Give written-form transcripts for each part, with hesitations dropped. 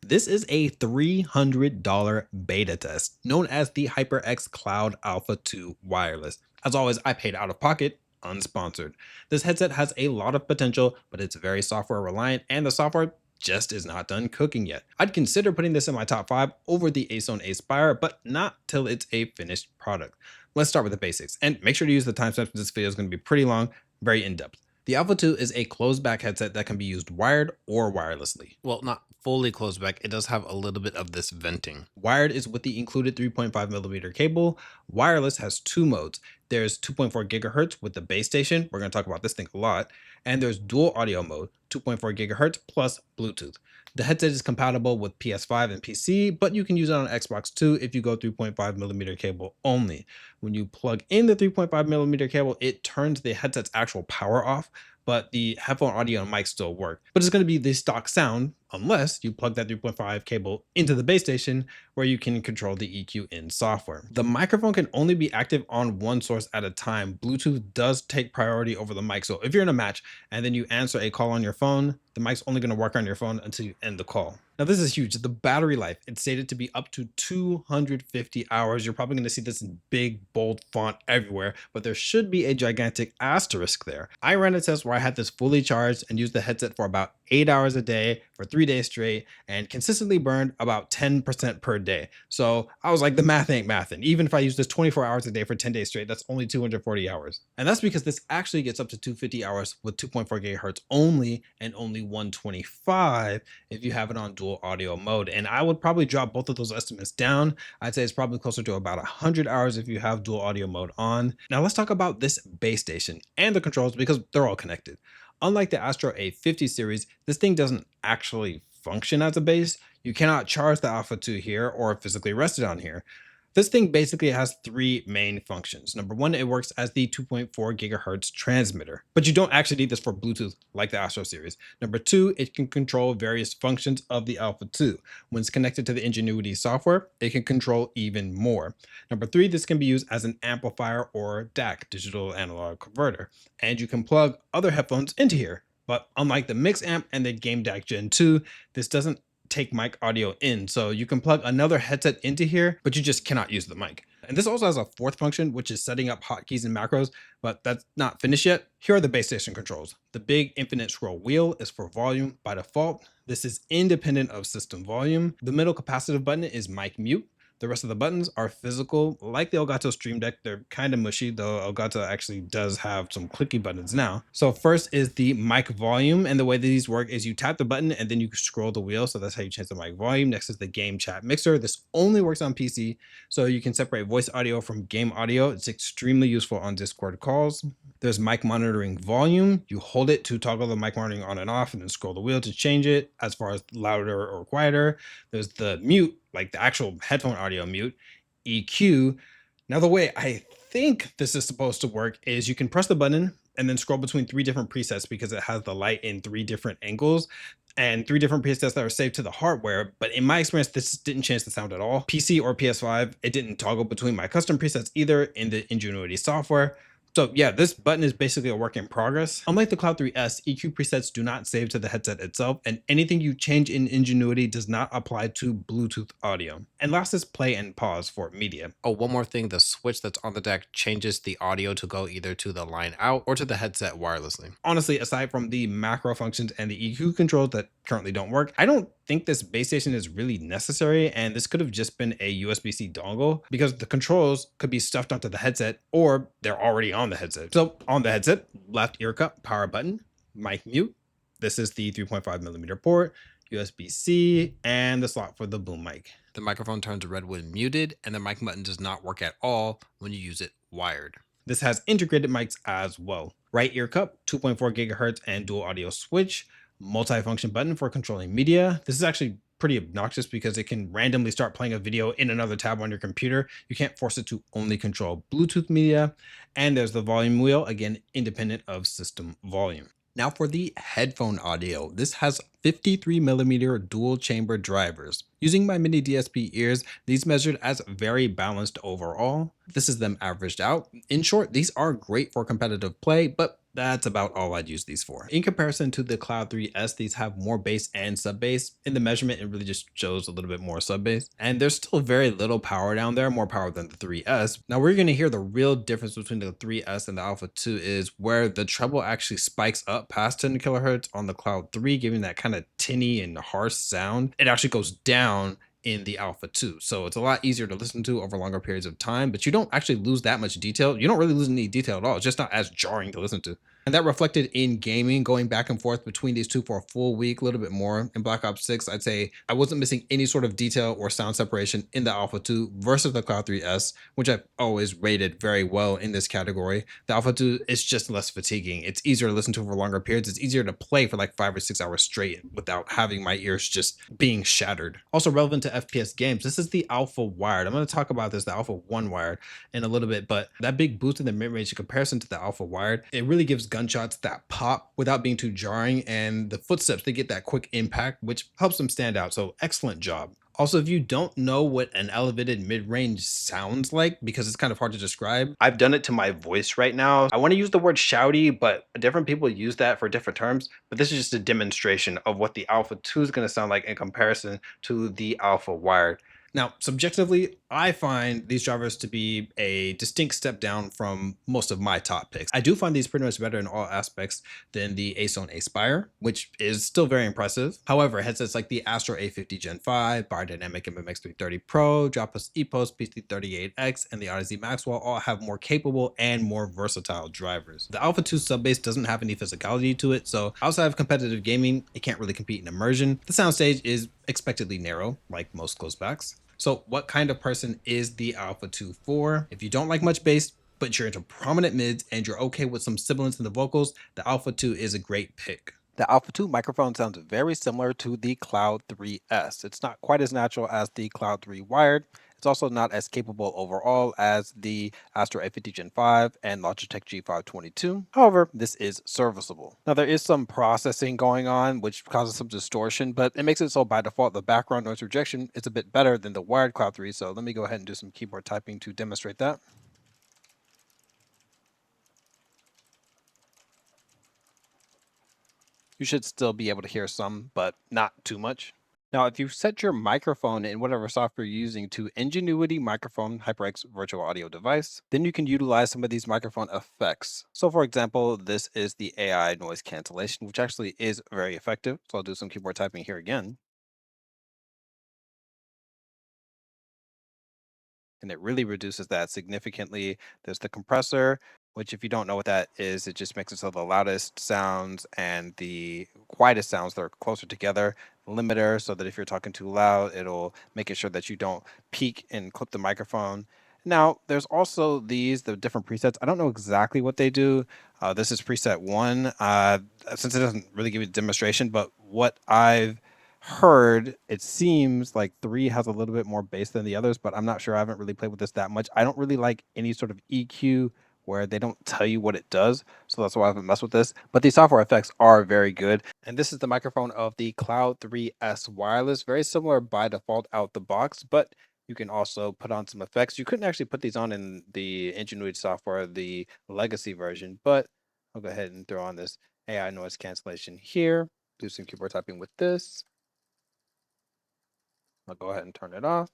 This is a $300 beta test known as the HyperX Cloud Alpha 2 Wireless. As always, I paid out of pocket, unsponsored. This headset has a lot of potential, but it's very software reliant and the software just is not done cooking yet. I'd consider putting this in my top 5 over the Acer Aspire, but not till it's a finished product. Let's start with the basics and make sure to use the timestamps. This video is going to be pretty long, very in-depth. The Alpha 2 is a closed back headset that can be used wired or wirelessly. Well, not fully closed back. It does have a little bit of this venting. Wired is with the included 3.5mm cable. Wireless has two modes. There's 2.4 gigahertz with the base station. We're going to talk about this thing a lot. And there's dual audio mode, 2.4 gigahertz plus Bluetooth. The headset is compatible with PS5 and PC, but you can use it on Xbox too if you go 3.5mm cable only. When you plug in the 3.5mm cable, it turns the headset's actual power off, but the headphone audio and mic still work. But it's going to be the stock sound unless you plug that 3.5 cable into the base station where you can control the EQ in software. The microphone can only be active on one source at a time. Bluetooth does take priority over the mic. So if you're in a match and then you answer a call on your phone, the mic's only going to work on your phone until you end the call. Now this is huge. The battery life, it's stated to be up to 250 hours. You're probably going to see this in big, bold font everywhere, but there should be a gigantic asterisk there. I ran a test where I had this fully charged and used the headset for about 8 hours a day for 3 days straight and consistently burned about 10% per day. So I was like, the math ain't mathing. Even if I use this 24 hours a day for 10 days straight, that's only 240 hours. And that's because this actually gets up to 250 hours with 2.4 gigahertz only and only 125 if you have it on dual audio mode. And I would probably drop both of those estimates down. I'd say it's probably closer to about 100 hours if you have dual audio mode on. Now let's talk about this base station and the controls because they're all connected. Unlike the Astro A50 series, this thing doesn't actually function as a base. You cannot charge the Alpha 2 here or physically rest it on here. This thing basically has three main functions. Number one, it works as the 2.4 gigahertz transmitter, but you don't actually need this for Bluetooth like the Astro series. Number two, it can control various functions of the Alpha 2. When it's connected to the NGENUITY software, it can control even more. Number three, this can be used as an amplifier or DAC, digital analog converter, and you can plug other headphones into here. But unlike the Mix Amp and the Game DAC Gen 2, this doesn't take mic audio in. So you can plug another headset into here, but you just cannot use the mic. And this also has a fourth function, which is setting up hotkeys and macros, but that's not finished yet. Here are the base station controls. The big infinite scroll wheel is for volume by default. This is independent of system volume. The middle capacitive button is mic mute. The rest of the buttons are physical, like the Elgato Stream Deck. They're kind of mushy, though Elgato actually does have some clicky buttons now. So first is the mic volume, and the way that these work is you tap the button and then you scroll the wheel. So that's how you change the mic volume. Next is the game chat mixer. This only works on PC, so you can separate voice audio from game audio. It's extremely useful on Discord calls. There's mic monitoring volume. You hold it to toggle the mic monitoring on and off and then scroll the wheel to change it as far as louder or quieter. There's the mute, like the actual headphone audio mute, EQ. Now the way I think this is supposed to work is you can press the button and then scroll between three different presets because it has the light in three different angles and three different presets that are saved to the hardware. But in my experience, this didn't change the sound at all. PC or PS5, it didn't toggle between my custom presets either in the NGENUITY software. So yeah, this button is basically a work in progress. Unlike the Cloud 3S, EQ presets do not save to the headset itself, and anything you change in NGENUITY does not apply to Bluetooth audio. And last is play and pause for media. Oh, one more thing, the switch that's on the deck changes the audio to go either to the line out or to the headset wirelessly. Honestly, aside from the macro functions and the EQ controls that currently don't work, I don't think this base station is really necessary, and this could have just been a USB-C dongle because the controls could be stuffed onto the headset or they're already on the headset. So on the headset, left ear cup, power button, mic mute. This is the 3.5mm port, USB-C, and the slot for the boom mic. The microphone turns red when muted, and the mic button does not work at all when you use it wired. This has integrated mics as well. Right ear cup, 2.4 gigahertz and dual audio switch, multi-function button for controlling media. This is actually pretty obnoxious because it can randomly start playing a video in another tab on your computer. You can't force it to only control Bluetooth media. And there's the volume wheel, again, independent of system volume. Now for the headphone audio, this has 53 millimeter dual chamber drivers. Using my mini DSP ears, these measured as very balanced overall. This is them averaged out. In short, these are great for competitive play, but that's about all I'd use these for. In comparison to the Cloud 3S, these have more bass and sub bass. In the measurement, it really just shows a little bit more sub bass. And there's still very little power down there, more power than the 3S. Now, we're going to hear the real difference between the 3S and the Alpha 2 is where the treble actually spikes up past 10 kilohertz on the Cloud 3, giving that kind of tinny and harsh sound. It actually goes down in the Alpha 2. So it's a lot easier to listen to over longer periods of time, but you don't actually lose that much detail. You don't really lose any detail at all. It's just not as jarring to listen to. And that reflected in gaming, going back and forth between these two for a full week, a little bit more. In Black Ops 6, I'd say I wasn't missing any sort of detail or sound separation in the Alpha 2 versus the Cloud 3S, which I've always rated very well in this category. The Alpha 2 is just less fatiguing. It's easier to listen to for longer periods. It's easier to play for like 5 or 6 hours straight without having my ears just being shattered. Also relevant to FPS games, this is the Alpha Wired. I'm going to talk about this, the Alpha 1 Wired, in a little bit, but that big boost in the mid-range in comparison to the Alpha Wired, it really gives gunshots that pop without being too jarring, and the footsteps, they get that quick impact, which helps them stand out. So excellent job. Also, if you don't know what an elevated mid-range sounds like, because it's kind of hard to describe, I've done it to my voice right now. I want to use the word shouty, but different people use that for different terms. But this is just a demonstration of what the Alpha 2 is going to sound like in comparison to the Alpha Wired. Now, subjectively, I find these drivers to be a distinct step down from most of my top picks. I do find these pretty much better in all aspects than the Acezone Aspire, which is still very impressive. However, headsets like the Astro A50 Gen 5, Biodynamic MMX 330 Pro, Dropos Epos PC38X, and the Odyssey Maxwell all have more capable and more versatile drivers. The Alpha 2 subbase doesn't have any physicality to it, so outside of competitive gaming, it can't really compete in immersion. The soundstage is expectedly narrow, like most closebacks. So what kind of person is the Alpha 2 for? If you don't like much bass, but you're into prominent mids and you're okay with some sibilance in the vocals, the Alpha 2 is a great pick. The Alpha 2 microphone sounds very similar to the Cloud 3S. It's not quite as natural as the Cloud 3 wired. It's also not as capable overall as the Astro A50 Gen 5 and Logitech G522. However, this is serviceable. Now, there is some processing going on, which causes some distortion, but it makes it so by default, the background noise rejection is a bit better than the wired Cloud 3. So let me go ahead and do some keyboard typing to demonstrate that. You should still be able to hear some, but not too much. Now, if you set your microphone in whatever software you're using to NGENUITY microphone HyperX virtual audio device, then you can utilize some of these microphone effects. So for example, this is the AI noise cancellation, which actually is very effective. So I'll do some keyboard typing here again. And it really reduces that significantly. There's the compressor, which if you don't know what that is, it just makes it so the loudest sounds and the quietest sounds that are closer together. Limiter, so that if you're talking too loud, it'll make it sure that you don't peak and clip the microphone. Now, there's also the different presets. I don't know exactly what they do. This is preset 1. Since it doesn't really give you a demonstration, but what I've heard, it seems like 3 has a little bit more bass than the others, but I'm not sure. I haven't really played with this that much. I don't really like any sort of EQ where they don't tell you what it does, so that's why I haven't messed with this. But these software effects are very good. And this is the microphone of the Cloud 3S wireless, very similar by default out the box, but you can also put on some effects. You couldn't actually put these on in the NGENUITY software, the legacy version, but I'll go ahead and throw on this AI noise cancellation here. Do some keyboard typing with this. I'll go ahead and turn it off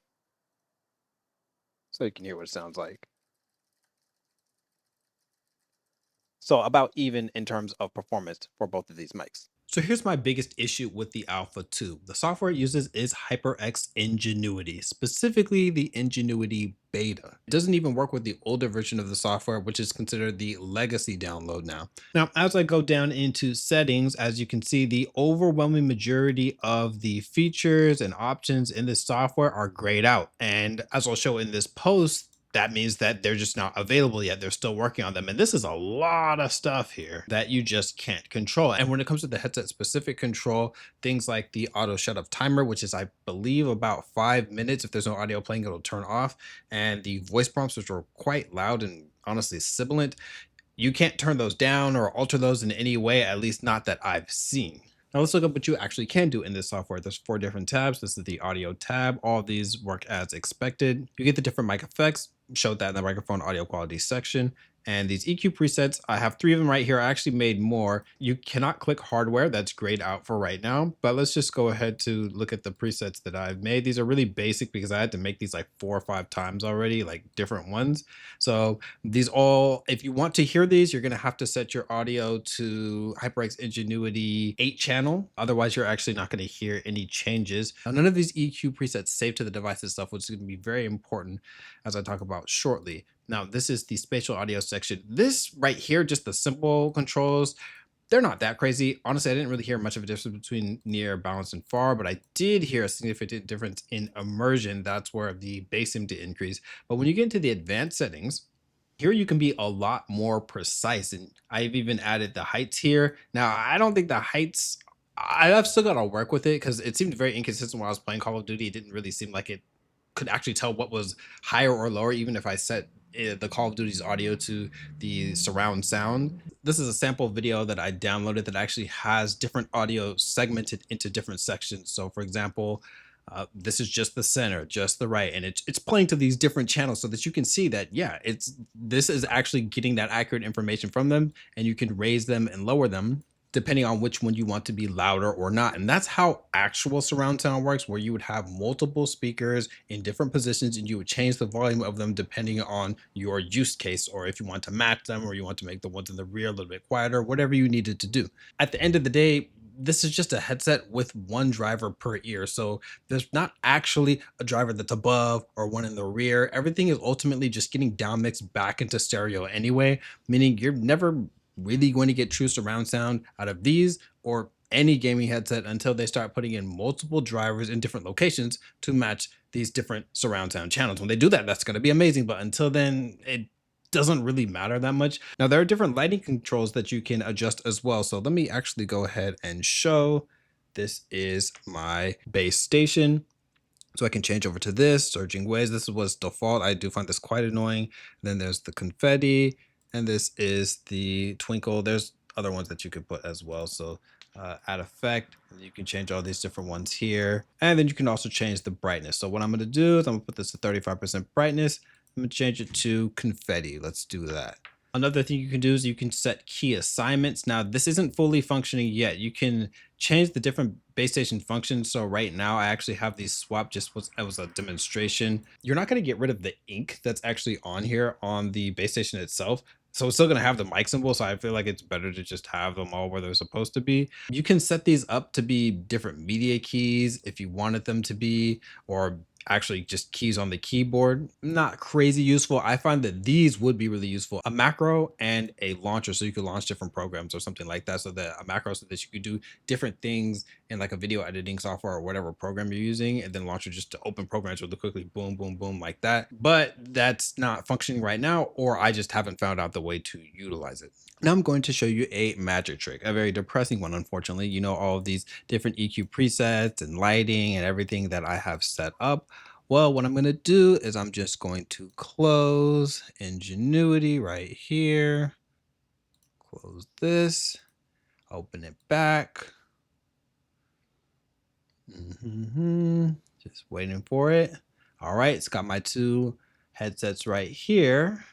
so you can hear what it sounds like. So about even in terms of performance for both of these mics. So here's my biggest issue with the Alpha 2. The software it uses is HyperX NGENUITY, specifically the NGENUITY beta. It doesn't even work with the older version of the software, which is considered the legacy download now. Now, as I go down into settings, as you can see, the overwhelming majority of the features and options in this software are grayed out. And as I'll show in this post, that means that they're just not available yet. They're still working on them. And this is a lot of stuff here that you just can't control. And when it comes to the headset specific control, things like the auto shut off timer, which is, I believe, about 5 minutes. If there's no audio playing, it'll turn off. And the voice prompts, which are quite loud and honestly sibilant, you can't turn those down or alter those in any way, at least not that I've seen. Now let's look up what you actually can do in this software. There's 4 different tabs. This is the audio tab. All of these work as expected. You get the different mic effects, showed that in the microphone audio quality section. And these EQ presets, I have 3 of them right here. I actually made more. You cannot click hardware. That's grayed out for right now. But let's just go ahead to look at the presets that I've made. These are really basic because I had to make these like 4 or 5 times already, like different ones. So these all, if you want to hear these, you're going to have to set your audio to HyperX Ingenuity 8 channel. Otherwise, you're actually not going to hear any changes. Now, none of these EQ presets save to the device itself, which is going to be very important as I talk about shortly. Now, this is the spatial audio section. This right here, just the simple controls, they're not that crazy. Honestly, I didn't really hear much of a difference between near, balance, and far, but I did hear a significant difference in immersion. That's where the bass seemed to increase. But when you get into the advanced settings, here you can be a lot more precise. And I've even added the heights here. Now, I don't think the heights, I've still got to work with it because it seemed very inconsistent when I was playing Call of Duty. It didn't really seem like it could actually tell what was higher or lower, even if I set the Call of Duty's audio to the surround sound. This is a sample video that I downloaded that actually has different audio segmented into different sections. So, for example, this is just the center, just the right, and it's playing to these different channels so that you can see that yeah, it's this is actually getting that accurate information from them, and you can raise them and lower them depending on which one you want to be louder or not. And that's how actual surround sound works, where you would have multiple speakers in different positions and you would change the volume of them depending on your use case, or if you want to match them, or you want to make the ones in the rear a little bit quieter, whatever you needed to do. At the end of the day, this is just a headset with one driver per ear. So there's not actually a driver that's above or one in the rear. Everything is ultimately just getting down mixed back into stereo anyway, meaning you're never really going to get true surround sound out of these or any gaming headset until they start putting in multiple drivers in different locations to match these different surround sound channels. When they do that, that's going to be amazing. But until then, it doesn't really matter that much. Now, there are different lighting controls that you can adjust as well. So let me actually go ahead and show. This is my base station. So I can change over to this, surging waves. This was default. I do find this quite annoying. Then there's the confetti, and this is the twinkle. There's other ones that you could put as well. So add effect, you can change all these different ones here. And then you can also change the brightness. So what I'm gonna do is I'm gonna put this to 35% brightness. I'm gonna change it to confetti. Let's do that. Another thing you can do is you can set key assignments. Now, this isn't fully functioning yet. You can change the different base station functions. So right now I actually have these swapped just as a demonstration. You're not going to get rid of the ink that's actually on here on the base station itself. So it's still going to have the mic symbol. So I feel like it's better to just have them all where they're supposed to be. You can set these up to be different media keys if you wanted them to be, or actually just keys on the keyboard. Not crazy useful. I find that these would be really useful. A macro and a launcher, so you could launch different programs or something like that. So that a macro, so that you could do different things in like a video editing software or whatever program you're using, and then launcher just to open programs really quickly, boom, boom, boom, like that. But that's not functioning right now, or I just haven't found out the way to utilize it. Now I'm going to show you a magic trick, a very depressing one, unfortunately. You know, all of these different EQ presets and lighting and everything that I have set up. Well, what I'm going to do is I'm just going to close NGENUITY right here, close this, open it back. Just waiting for it. All right, it's got my 2 headsets right here,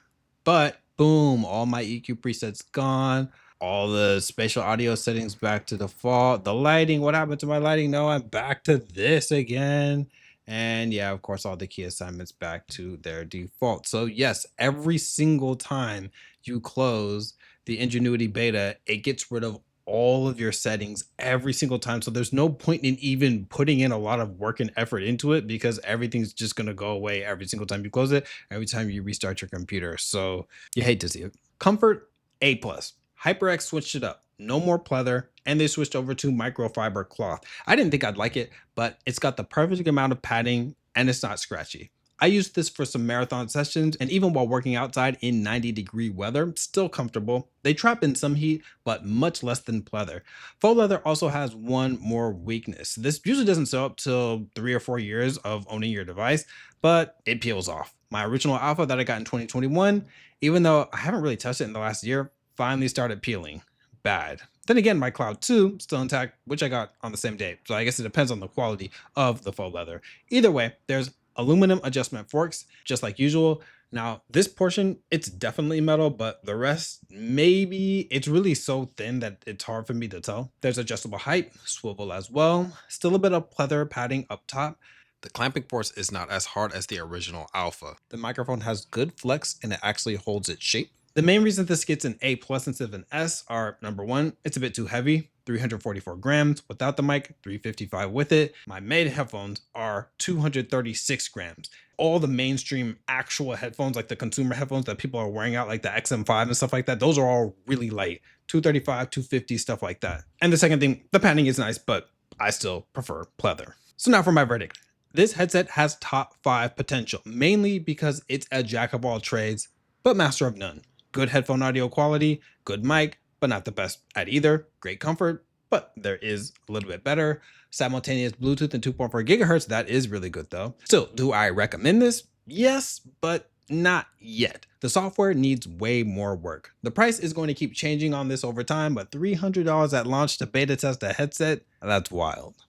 but boom, all my EQ presets gone. All the spatial audio settings back to default. The lighting, what happened to my lighting? No, I'm back to this again. And yeah, of course, all the key assignments back to their default. So yes, every single time you close the NGENUITY beta, it gets rid of all of your settings every single time. So there's no point in even putting in a lot of work and effort into it because everything's just going to go away every single time you close it, every time you restart your computer. So you hate to see it. Comfort, A plus. HyperX switched it up. No more pleather, and they switched over to microfiber cloth. I didn't think I'd like it, but it's got the perfect amount of padding and it's not scratchy. I used this for some marathon sessions, and even while working outside in 90-degree weather, still comfortable. They trap in some heat, but much less than pleather. Faux leather also has one more weakness. This usually doesn't show up till 3 or 4 years of owning your device, but it peels off. My original Alpha that I got in 2021, even though I haven't really touched it in the last year, finally started peeling. Bad. Then again, my Cloud 2 still intact, which I got on the same day. So I guess it depends on the quality of the faux leather. Either way, there's aluminum adjustment forks, just like usual. Now, this portion, it's definitely metal, but the rest, maybe it's really so thin that it's hard for me to tell. There's adjustable height, swivel as well, still a bit of pleather padding up top. The clamping force is not as hard as the original Alpha. The microphone has good flex and it actually holds its shape. The main reason this gets an A plus instead of an S are number one, it's a bit too heavy, 344 grams without the mic, 355 with it. My made headphones are 236 grams. All the mainstream actual headphones, like the consumer headphones that people are wearing out, like the XM5 and stuff like that, those are all really light, 235, 250, stuff like that. And the second thing, the padding is nice, but I still prefer pleather. So now for my verdict. This headset has top 5 potential, mainly because it's a jack of all trades, but master of none. Good headphone audio quality, good mic, but not the best at either. Great comfort, but there is a little bit better. Simultaneous Bluetooth and 2.4 gigahertz, that is really good though. Still, do I recommend this? Yes, but not yet. The software needs way more work. The price is going to keep changing on this over time, but $300 at launch to beta test a headset, that's wild.